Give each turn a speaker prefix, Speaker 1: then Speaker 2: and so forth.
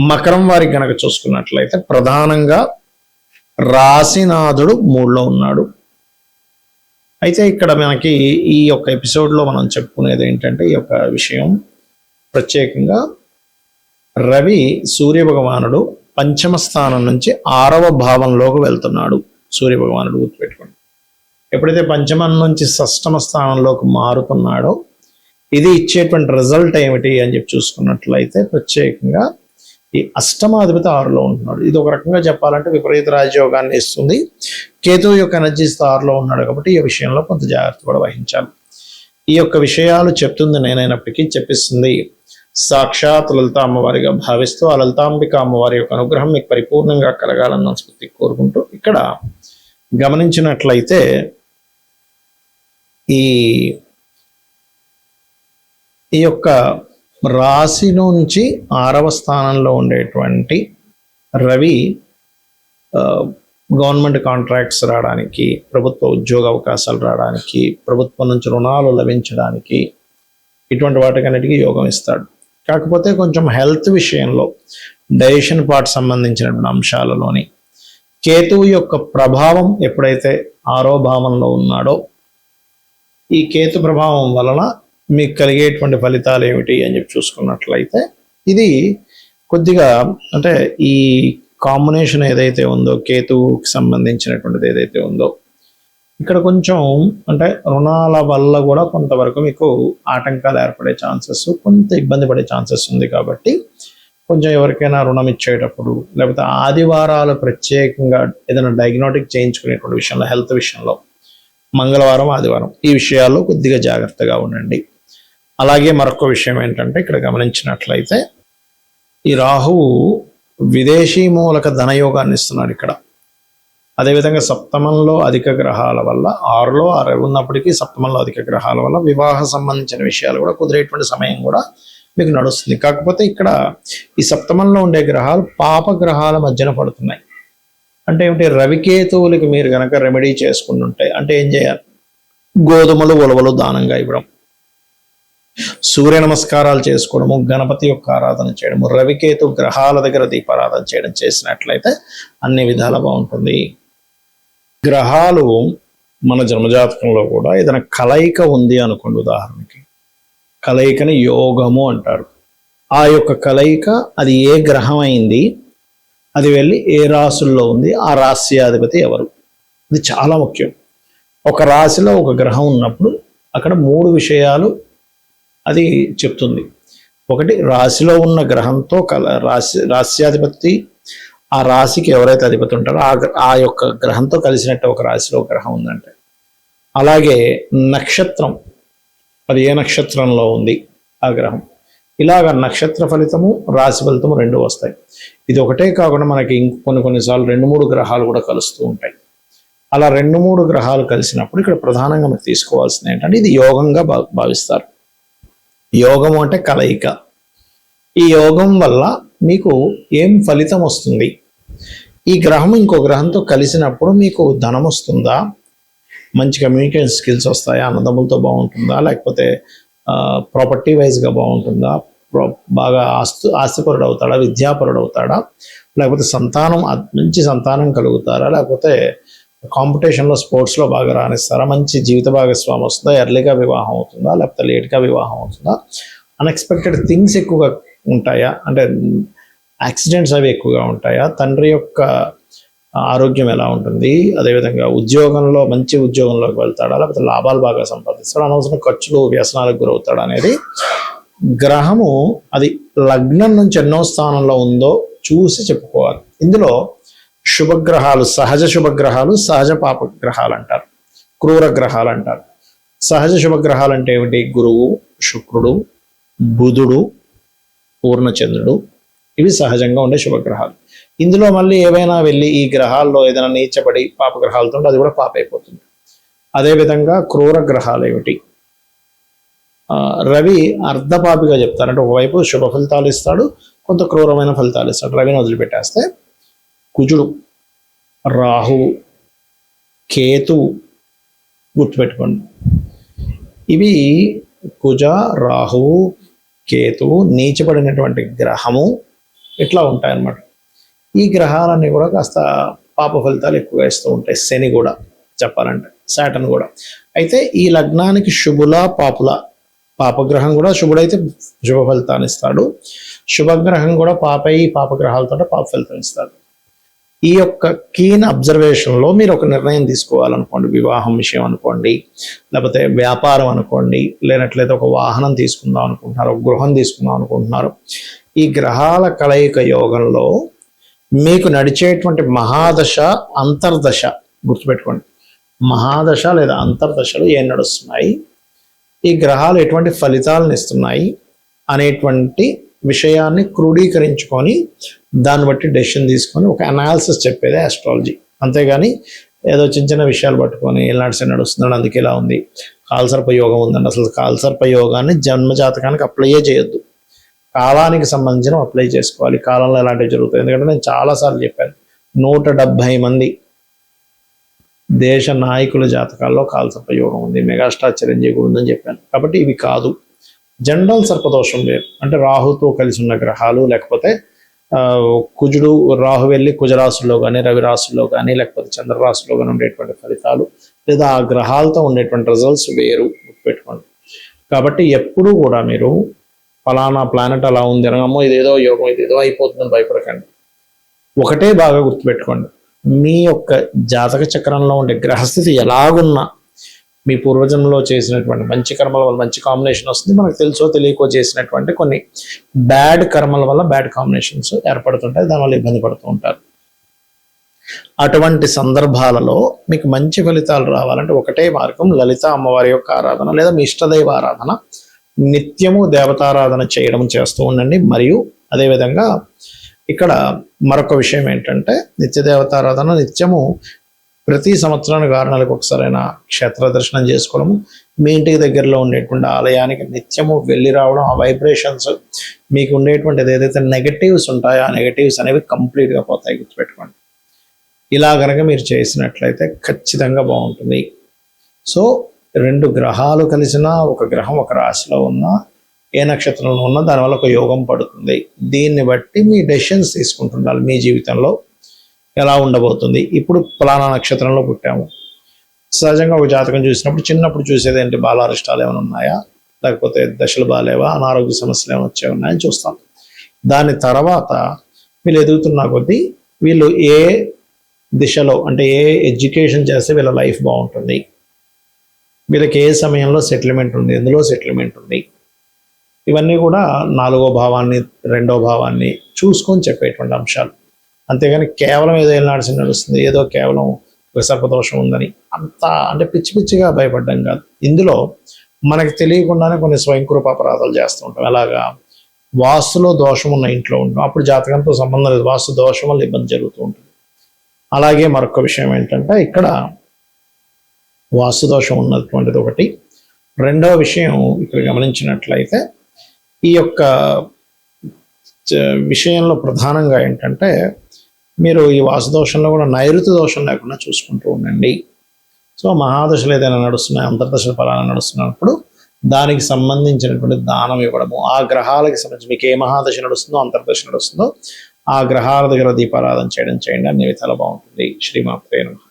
Speaker 1: మకరం వారికి గనక చూసుకున్నట్లయితే ప్రధానంగా రాశినాథుడు 3లో ఉన్నాడు. అయితే ఇక్కడ మనకి ఈ యొక్క ఎపిసోడ్లో మనం చెప్పుకునేది ఏంటంటే ఈ యొక్క విషయం ప్రత్యేకంగా రవి సూర్య భగవానుడు పంచమ స్థానం నుంచి 6వ భావంలోకి వెళ్తున్నాడు. సూర్య భగవానుడు గుర్తుపెట్టుకోండి, ఎప్పుడైతే పంచమం నుంచి షష్టమ స్థానంలోకి మారుతున్నాడో ఇది ఇచ్చేటువంటి రిజల్ట్ ఏమిటి అని చెప్పి చూసుకున్నట్లయితే ప్రత్యేకంగా ఈ అష్టమాధిపతి 6లో ఉంటున్నాడు. ఇది ఒక రకంగా చెప్పాలంటే విపరీత రాజయోగాన్ని ఇస్తుంది. కేతువు యొక్క ఎనర్జీస్ 6లో ఉన్నాడు కాబట్టి ఈ విషయంలో కొంత జాగ్రత్త కూడా వహించాలి. ఈ యొక్క విషయాలు చెప్తుంది నేనైనప్పటికీ చెప్పిస్తుంది సాక్షాత్ లలిత అమ్మవారిగా భావిస్తూ ఆ లలితాంబిక అమ్మవారి యొక్క అనుగ్రహం మీకు పరిపూర్ణంగా కలగాలని మనస్ఫూర్తి కోరుకుంటూ ఇక్కడ గమనించినట్లయితే ఈ యొక్క రాశి నుంచి 6వ స్థానంలో ఉండేటువంటి రవి గవర్నమెంట్ కాంట్రాక్ట్స్ రావడానికి, ప్రభుత్వ ఉద్యోగ అవకాశాలు రావడానికి, ప్రభుత్వం నుంచి రుణాలు లభించడానికి ఇటువంటి వాటికన్నిటికీ యోగం ఇస్తాడు. కాకపోతే కొంచెం హెల్త్ విషయంలో డైజెషన్ పార్ట్ సంబంధించినటువంటి అంశాలలోని కేతువు యొక్క ప్రభావం ఎప్పుడైతే 6వ భావంలో ఉన్నాడో ఈ కేతు ప్రభావం వలన మీకు కలిగేటువంటి ఫలితాలు ఏమిటి అని చెప్పి చూసుకున్నట్లయితే ఇది కొద్దిగా అంటే ఈ కాంబినేషన్ ఏదైతే ఉందో కేతువుకి సంబంధించినటువంటిది ఏదైతే ఉందో ఇక్కడ కొంచెం అంటే రుణాల వల్ల కూడా కొంతవరకు మీకు ఆటంకాలు ఏర్పడే ఛాన్సెస్, కొంత ఇబ్బంది పడే ఛాన్సెస్ ఉంది. కాబట్టి కొంచెం ఎవరికైనా రుణం ఇచ్చేటప్పుడు లేకపోతే ఆదివారాలు ప్రత్యేకంగా ఏదైనా డయాగ్నోటిక్ చేయించుకునేటువంటి విషయంలో హెల్త్ విషయంలో మంగళవారం ఆదివారం ఈ విషయాల్లో కొద్దిగా జాగ్రత్తగా ఉండండి. అలాగే మరొక విషయం ఏంటంటే ఇక్కడ గమనించినట్లయితే ఈ రాహువు విదేశీ మూలక ధనయోగాన్ని ఇస్తున్నాడు ఇక్కడ. అదేవిధంగా సప్తమంలో అధిక గ్రహాల వల్ల 6లో ఉన్నప్పటికీ సప్తమంలో అధిక గ్రహాల వల్ల వివాహ సంబంధించిన విషయాలు కూడా కుదిరేటువంటి సమయం కూడా మీకు నడుస్తుంది. కాకపోతే ఇక్కడ ఈ సప్తమంలో ఉండే గ్రహాలు పాప గ్రహాల మధ్యన పడుతున్నాయి. అంటే ఏమిటి, రవికేతువులకి మీరు కనుక రెమెడీ చేసుకుంటుంటే అంటే ఏం చేయాలి, గోధుమలు ఉలవలు దానంగా ఇవ్వడం, సూర్య నమస్కారాలు చేసుకోవడము, గణపతి యొక్క ఆరాధన చేయడము, రవికేతు గ్రహాల దగ్గర దీపారాధన చేయడం చేసినట్లయితే అన్ని విధాల బాగుంటుంది. గ్రహాలు మన జన్మజాతకంలో కూడా ఏదైనా కలయిక ఉంది అనుకోండి, ఉదాహరణకి కలయికని యోగము అంటారు. ఆ యొక్క కలయిక అది ఏ గ్రహం అయింది, అది వెళ్ళి ఏ రాశుల్లో ఉంది, ఆ రాశ్యాధిపతి ఎవరు, ఇది చాలా ముఖ్యం. ఒక రాశిలో ఒక గ్రహం ఉన్నప్పుడు అక్కడ 3 విషయాలు అది చెప్తుంది. ఒకటి, రాశిలో ఉన్న గ్రహంతో రాశ్యాధిపతి ఆ రాశికి ఎవరైతే అధిపతి ఉంటారో ఆ యొక్క గ్రహంతో కలిసినట్టు ఒక రాశిలో గ్రహం ఉందంటే, అలాగే నక్షత్రం అది ఏ నక్షత్రంలో ఉంది ఆ గ్రహం, ఇలాగ నక్షత్ర ఫలితము రాశి ఫలితము 2 వస్తాయి. ఇది ఒకటే కాకుండా మనకి కొన్నిసార్లు 2-3 గ్రహాలు కూడా కలుస్తూ ఉంటాయి. అలా 2-3 గ్రహాలు కలిసినప్పుడు ఇక్కడ ప్రధానంగా మీరు తీసుకోవాల్సింది ఏంటంటే ఇది యోగంగా భావిస్తారు. యోగము అంటే కలయిక. ఈ యోగం వల్ల మీకు ఏం ఫలితం వస్తుంది, ఈ గ్రహం ఇంకో గ్రహంతో కలిసినప్పుడు మీకు ధనం వస్తుందా, మంచి కమ్యూనికేషన్ స్కిల్స్ వస్తాయా, అన్నదమ్ములతో బాగుంటుందా, లేకపోతే ప్రాపర్టీ వైజ్గా బాగుంటుందా, బాగా ఆస్తిపరుడు అవుతాడా, విద్యాపరుడు అవుతాడా, లేకపోతే మంచి సంతానం కలుగుతారా, లేకపోతే కాంపిటీషన్లో స్పోర్ట్స్లో బాగా రాణిస్తారా, మంచి జీవిత భాగస్వామి వస్తుందా, ఎర్లీగా వివాహం అవుతుందా, లేకపోతే లేట్గా వివాహం అవుతుందా, అన్ఎక్స్పెక్టెడ్ థింగ్స్ ఎక్కువగా ఉంటాయా, అంటే యాక్సిడెంట్స్ అవి ఎక్కువగా ఉంటాయా, తండ్రి యొక్క ఆరోగ్యం ఎలా ఉంటుంది, అదేవిధంగా ఉద్యోగంలో మంచి ఉద్యోగంలోకి వెళ్తాడా, లేకపోతే లాభాలు బాగా సంపాదిస్తాడా, అనవసరం ఖర్చులు వ్యసనాలకు గురవుతాడా అనేది గ్రహము అది లగ్నం నుంచి ఎన్నో స్థానంలో ఉందో చూసి చెప్పుకోవాలి. ఇందులో శుభగ్రహాలు, సహజ శుభగ్రహాలు, సహజ పాపగ్రహాలు అంటారు, క్రూర గ్రహాలు అంటారు. సహజ శుభగ్రహాలు అంటే ఏమిటి, గురువు, శుక్రుడు, బుధుడు, పూర్ణచంద్రుడు, ఇవి సహజంగా ఉండే శుభగ్రహాలు. ఇందులో మళ్ళీ ఏవైనా వెళ్ళి ఈ గ్రహాల్లో ఏదైనా నీచబడి పాపగ్రహాలతో ఉంటే అది కూడా పాప అయిపోతుంది. అదేవిధంగా క్రూర గ్రహాలు ఏమిటి, రవి అర్ధపాపిగా చెప్తారు, అంటే ఒకవైపు శుభ ఫలితాలు ఇస్తాడు, కొంత క్రూరమైన ఫలితాలు ఇస్తాడు. రవిని వదిలిపెట్టేస్తే కుజుడు, రాహు, కేతు గుర్తుపెట్టుకోండి. ఇవి కుజ, రాహువు, కేతువు నీచబడినటువంటి గ్రహము ఇట్లా ఉంటాయన్నమాట. ఈ గ్రహాలన్నీ కూడా కాస్త పాప ఫలితాలు ఎక్కువగా ఇస్తూ ఉంటాయి. శని కూడా చెప్పాలంటే, సాటర్న్ కూడా. అయితే ఈ లగ్నానికి శుభుల పాపుల, పాపగ్రహం కూడా శుభుడైతే శుభ ఫలితాన్ని ఇస్తాడు, శుభగ్రహం కూడా పాపగ్రహాలతో పాప ఫలితం ఇస్తాడు. ఈ యొక్క కీన్ అబ్జర్వేషన్లో మీరు ఒక నిర్ణయం తీసుకోవాలనుకోండి, వివాహం విషయం అనుకోండి, లేకపోతే వ్యాపారం అనుకోండి, లేనట్లయితే ఒక వాహనం తీసుకుందాం అనుకుంటున్నారు, ఒక గృహం తీసుకుందాం అనుకుంటున్నారు. ఈ గ్రహాల కలయిక యోగంలో మీకు నడిచేటువంటి మహాదశ అంతర్దశ గుర్తుపెట్టుకోండి. మహాదశ లేదా అంతర్దశలు ఏం నడుస్తున్నాయి, ఈ గ్రహాలు ఎటువంటి ఫలితాలను ఇస్తున్నాయి అనేటువంటి విషయాన్ని క్రోడీకరించుకొని దాన్ని బట్టి డెసిషన్ తీసుకొని ఒక అనాలిసిస్ చెప్పేదే ఆస్ట్రాలజీ. అంతేగాని ఏదో చిన్న చిన్న విషయాలు పట్టుకొని ఎలాంటి నడుస్తున్నాడు అందుకే ఇలా ఉంది, కాలసర్ప యోగం ఉందండి, అసలు కాలసర్ప యోగాన్ని జన్మజాతకానికి అప్లైయే చేయొద్దు. కాలానికి సంబంధించిన అప్లై చేసుకోవాలి. కాలంలో ఎలాంటివి జరుగుతాయి. ఎందుకంటే నేను చాలాసార్లు చెప్పాను, 170 మంది దేశ నాయకుల జాతకాల్లో కాలసర్ప యోగం ఉంది, మెగాస్టార్ చిరంజీవి కూడా ఉందని చెప్పాను. కాబట్టి ఇవి కాదు, జనరల్ సర్పదోషం వేరు. అంటే రాహుతో కలిసి ఉన్న గ్రహాలు, లేకపోతే కుజుడు రాహు వెళ్ళి కుజరాశుల్లో కానీ, రవి రాశుల్లో కానీ, లేకపోతే చంద్రరాశుల్లో కానీ ఉండేటువంటి ఫలితాలు, లేదా ఆ గ్రహాలతో ఉండేటువంటి రిజల్ట్స్ వేరు, గుర్తుపెట్టుకోండి. కాబట్టి ఎప్పుడూ కూడా మీరు ఫలానా ప్లానెట్ అలా ఉంది అనగమ్మో ఇదేదో యోగం, ఇదేదో అయిపోతుందని భయపడకండి. ఒకటే బాగా గుర్తుపెట్టుకోండి, మీ యొక్క జాతక చక్రంలో ఉండే గ్రహస్థితి ఎలాగున్నా మీ పూర్వజన్మలో చేసినటువంటి మంచి కర్మల వల్ల మంచి కాంబినేషన్ వస్తుంది. మనకు తెలుసో తెలియకో చేసినటువంటి కొన్ని బ్యాడ్ కర్మల వల్ల బ్యాడ్ కాంబినేషన్స్ ఏర్పడుతుంటాయి, దానివల్ల ఇబ్బంది పడుతూ ఉంటారు. అటువంటి సందర్భాలలో మీకు మంచి ఫలితాలు రావాలంటే ఒకటే మార్గం, లలిత అమ్మవారి యొక్క ఆరాధన లేదా మీ ఇష్టదైవ ఆరాధన, నిత్యము దేవతారాధన చేయడం చేస్తూ ఉండండి. మరియు అదేవిధంగా ఇక్కడ మరొక విషయం ఏంటంటే, నిత్య దేవతారాధన నిత్యము ప్రతి సంవత్సరానికి 6 నెలలకు ఒకసారైనా క్షేత్ర దర్శనం చేసుకోవడము, మీ ఇంటికి దగ్గరలో ఉండేటువంటి ఆలయానికి నిత్యము వెళ్ళి రావడం, ఆ వైబ్రేషన్స్ మీకు ఉండేటువంటి ఏదైతే నెగటివ్స్ ఉంటాయో ఆ నెగటివ్స్ అనేవి కంప్లీట్గా పోతాయి, గుర్తుపెట్టుకోండి. ఇలా కనుక మీరు చేసినట్లయితే ఖచ్చితంగా బాగుంటుంది. సో 2 గ్రహాలు కలిసినా, ఒక గ్రహం ఒక రాశిలో ఉన్నా, ఏ నక్షత్రంలో ఉన్నా దానివల్ల ఒక యోగం పడుతుంది. దీన్ని బట్టి మీ డెసిషన్స్ తీసుకుంటుండాలి. మీ జీవితంలో ఎలా ఉండబోతుంది, ఇప్పుడు ఫలానా నక్షత్రంలో పుట్టాము, సహజంగా ఒక జాతకం చూసినప్పుడు చిన్నప్పుడు చూసేది ఏంటి, బాలారిష్టాలు ఏమైనా ఉన్నాయా, లేకపోతే దశలు బాగాలేవా, అనారోగ్య సమస్యలు ఏమైనా వచ్చే ఉన్నాయని చూస్తాం. దాని తర్వాత వీళ్ళు ఎదుగుతున్న కొద్దీ వీళ్ళు ఏ దిశలో, అంటే ఏ ఎడ్యుకేషన్ చేస్తే వీళ్ళ లైఫ్ బాగుంటుంది, వీళ్ళకి ఏ సమయంలో సెటిల్మెంట్ ఉంది, ఎందులో సెటిల్మెంట్ ఉంది, ఇవన్నీ కూడా 4వ భావాన్ని 2వ భావాన్ని చూసుకొని చెప్పేటువంటి అంశాలు. అంతేగాని కేవలం ఏదో నడుస్తుంది, ఏదో కేవలం ఒక సర్పదోషం ఉందని అంత అంటే పిచ్చి పిచ్చిగా భయపడ్డం కాదు. ఇందులో మనకి తెలియకుండానే కొన్ని స్వయంకృప అపరాధాలు చేస్తూ ఉంటాం. అలాగా వాస్తులో దోషం ఉన్న ఇంట్లో ఉంటాం, అప్పుడు జాతకంతో సంబంధం లేదు, వాస్తు దోషం వల్ల ఇబ్బంది జరుగుతూ ఉంటుంది. అలాగే మరొక విషయం ఏంటంటే, ఇక్కడ వాస్తు దోషం ఉన్నటువంటిది ఒకటి. 2వ విషయం ఇక్కడ గమనించినట్లయితే, ఈ యొక్క విషయంలో ప్రధానంగా ఏంటంటే, మీరు ఈ వాసుదోషంలో కూడా నైరుతి దోషం లేకుండా చూసుకుంటూ ఉండండి. సో మహాదశలు ఏదైనా నడుస్తున్నాయి, అంతర్దశల ఫలాలు నడుస్తున్నప్పుడు దానికి సంబంధించినటువంటి దానం ఇవ్వడము, ఆ గ్రహాలకి సంబంధించి మీకు ఏ మహాదశ నడుస్తుందో, అంతర్దశ నడుస్తుందో ఆ గ్రహాల దగ్గర దీపారాధన చేయడం చేయండి, అన్ని విధాలు బాగుంటుంది. శ్రీమాత్రే నమః.